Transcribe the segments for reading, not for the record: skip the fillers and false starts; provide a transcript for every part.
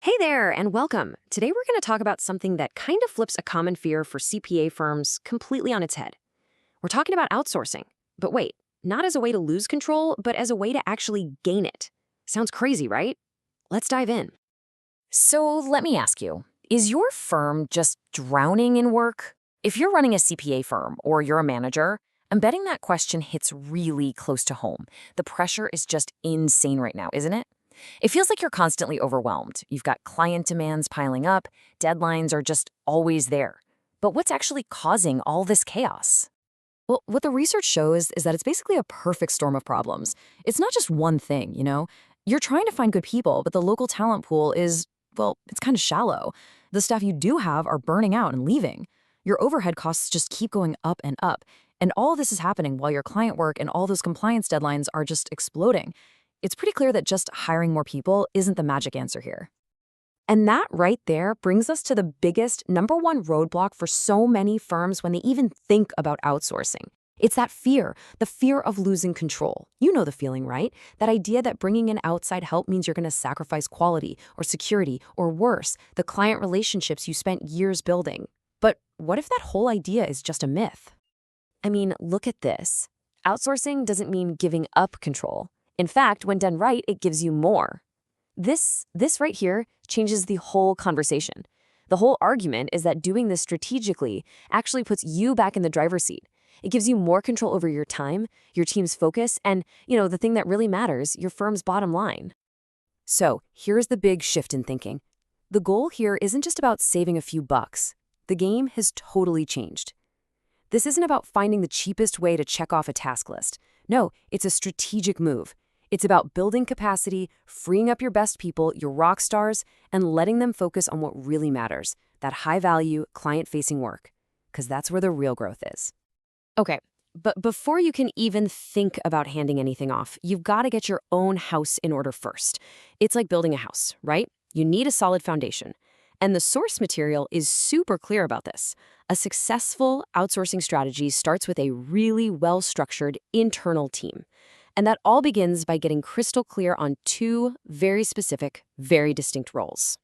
Hey there, and welcome. Today we're going to talk about something that kind of flips a common fear for CPA firms completely on its head. We're talking about outsourcing. But wait, not as a way to lose control, but as a way to actually gain it. Sounds crazy, right? Let's dive in. So let me ask you, is your firm just drowning in work? If you're running a CPA firm or you're a manager, I'm betting that question hits really close to home. The pressure is just insane right now, isn't it? It feels like you're constantly overwhelmed. You've got client demands piling up, deadlines are just always there. But what's actually causing all this chaos? Well, what the research shows is that it's basically a perfect storm of problems. It's not just one thing, you know? You're trying to find good people, but the local talent pool is, well, it's kind of shallow. The staff you do have are burning out and leaving. Your overhead costs just keep going up and up. And all of this is happening while your client work and all those compliance deadlines are just exploding. It's pretty clear that just hiring more people isn't the magic answer here. And that right there brings us to the biggest, number one roadblock for so many firms when they even think about outsourcing. It's that fear, the fear of losing control. You know the feeling, right? That idea that bringing in outside help means you're going to sacrifice quality or security or worse, the client relationships you spent years building. But what if that whole idea is just a myth? I mean, look at this. Outsourcing doesn't mean giving up control. In fact, when done right, it gives you more. This right here changes the whole conversation. The whole argument is that doing this strategically actually puts you back in the driver's seat. It gives you more control over your time, your team's focus, and, the thing that really matters, your firm's bottom line. So here's the big shift in thinking. The goal here isn't just about saving a few bucks. The game has totally changed. This isn't about finding the cheapest way to check off a task list. No, it's a strategic move. It's about building capacity, freeing up your best people, your rock stars, and letting them focus on what really matters, that high-value, client-facing work, because that's where the real growth is. Okay, but before you can even think about handing anything off, you've got to get your own house in order first. It's like building a house, right? You need a solid foundation. And the source material is super clear about this. A successful outsourcing strategy starts with a really well-structured internal team. And that all begins by getting crystal clear on two very specific, very distinct roles.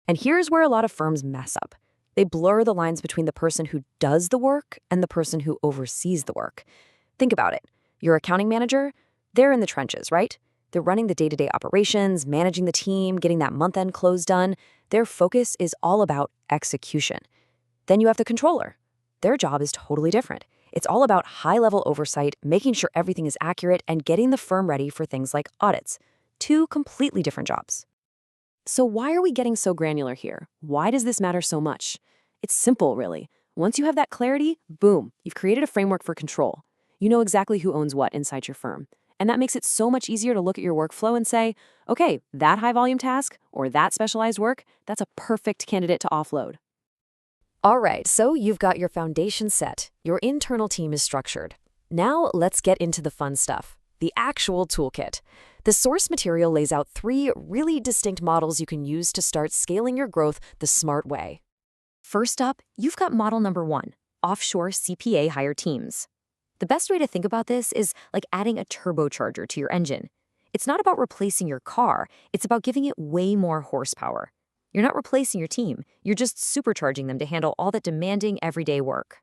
And here's where a lot of firms mess up. They blur the lines between the person who does the work and the person who oversees the work. Think about it. Your accounting manager, they're in the trenches, right? They're running the day-to-day operations, managing the team, getting that month-end close done. Their focus is all about execution. Then you have the controller. Their job is totally different. It's all about high-level oversight, making sure everything is accurate, and getting the firm ready for things like audits. Two completely different jobs. So why are we getting so granular here? Why does this matter so much? It's simple, really. Once you have that clarity, boom, you've created a framework for control. You know exactly who owns what inside your firm. And that makes it so much easier to look at your workflow and say, okay, that high-volume task or that specialized work, that's a perfect candidate to offload. All right, so you've got your foundation set. Your internal team is structured. Now let's get into the fun stuff, the actual toolkit. The source material lays out three really distinct models you can use to start scaling your growth the smart way. First up, you've got model number one, offshore CPA hire teams. The best way to think about this is like adding a turbocharger to your engine. It's not about replacing your car, it's about giving it way more horsepower. You're not replacing your team, you're just supercharging them to handle all that demanding everyday work.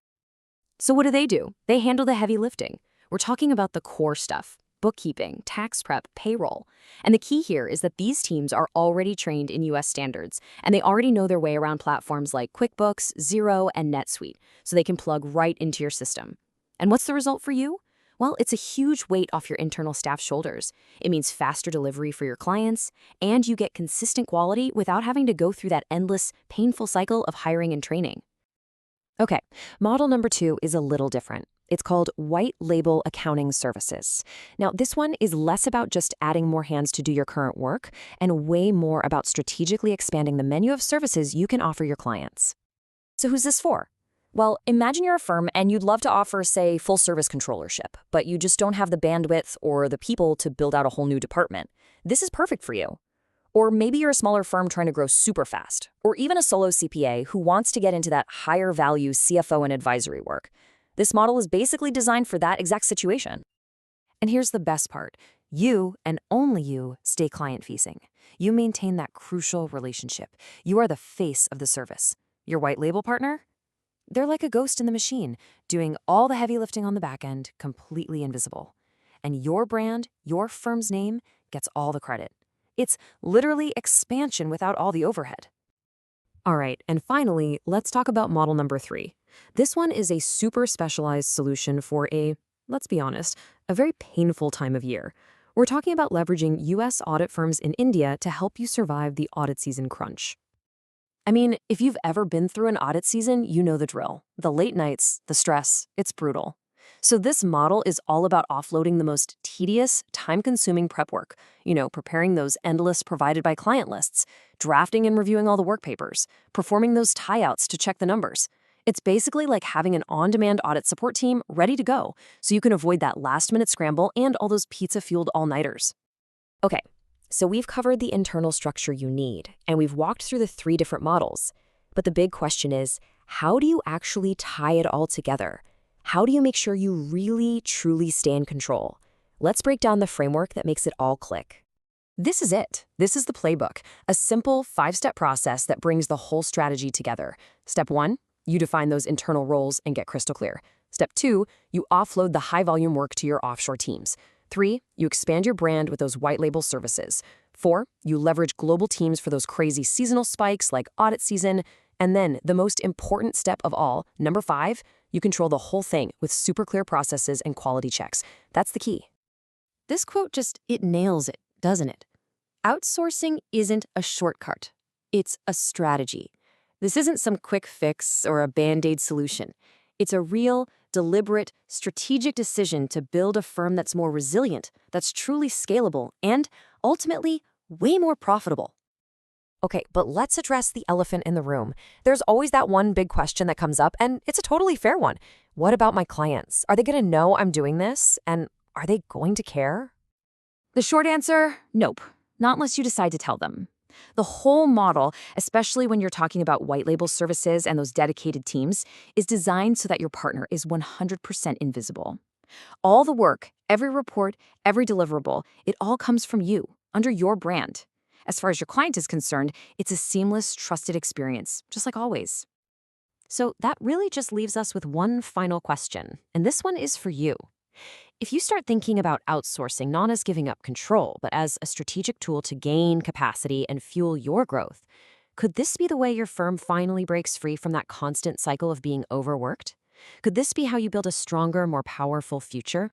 So what do? They handle the heavy lifting. We're talking about the core stuff, bookkeeping, tax prep, payroll. And the key here is that these teams are already trained in US standards, and they already know their way around platforms like QuickBooks, Xero, and NetSuite, so they can plug right into your system. And what's the result for you? Well, it's a huge weight off your internal staff's shoulders. It means faster delivery for your clients, and you get consistent quality without having to go through that endless, painful cycle of hiring and training. Okay, model number two is a little different. It's called white label accounting services. Now, this one is less about just adding more hands to do your current work and way more about strategically expanding the menu of services you can offer your clients. So who's this for? Well, imagine you're a firm and you'd love to offer, say, full-service controllership, but you just don't have the bandwidth or the people to build out a whole new department. This is perfect for you. Or maybe you're a smaller firm trying to grow super fast, or even a solo CPA who wants to get into that higher-value CFO and advisory work. This model is basically designed for that exact situation. And here's the best part. You, and only you, stay client-facing. You maintain that crucial relationship. You are the face of the service. Your white label partner? They're like a ghost in the machine, doing all the heavy lifting on the back end, completely invisible. And your brand, your firm's name, gets all the credit. It's literally expansion without all the overhead. All right, and finally, let's talk about model number 3. This one is a super specialized solution for let's be honest, a very painful time of year. We're talking about leveraging US audit firms in India to help you survive the audit season crunch. I mean, if you've ever been through an audit season, you know the drill. The late nights, the stress, it's brutal. So this model is all about offloading the most tedious, time-consuming prep work, preparing those endless provided by client lists, drafting and reviewing all the work papers, performing those tie-outs to check the numbers. It's basically like having an on-demand audit support team ready to go, so you can avoid that last-minute scramble and all those pizza-fueled all-nighters. Okay, so we've covered the internal structure you need, and we've walked through the 3 different models. But the big question is, how do you actually tie it all together? How do you make sure you really, truly stay in control? Let's break down the framework that makes it all click. This is it. This is the playbook, a simple 5-step process that brings the whole strategy together. Step 1, you define those internal roles and get crystal clear. Step 2, you offload the high-volume work to your offshore teams. 3, you expand your brand with those white label services. 4, you leverage global teams for those crazy seasonal spikes like audit season. And then the most important step of all, number 5, you control the whole thing with super clear processes and quality checks. That's the key. This quote it nails it, doesn't it? Outsourcing isn't a shortcut. It's a strategy. This isn't some quick fix or a band-aid solution. It's a real, deliberate, strategic decision to build a firm that's more resilient, that's truly scalable, and ultimately way more profitable. Okay, but let's address the elephant in the room. There's always that one big question that comes up, and it's a totally fair one. What about my clients? Are they going to know I'm doing this? And are they going to care? The short answer, nope. Not unless you decide to tell them. The whole model, especially when you're talking about white label services and those dedicated teams, is designed so that your partner is 100% invisible. All the work, every report, every deliverable, it all comes from you, under your brand. As far as your client is concerned, it's a seamless, trusted experience, just like always. So that really just leaves us with one final question, and this one is for you. If you start thinking about outsourcing not as giving up control, but as a strategic tool to gain capacity and fuel your growth, could this be the way your firm finally breaks free from that constant cycle of being overworked? Could this be how you build a stronger, more powerful future?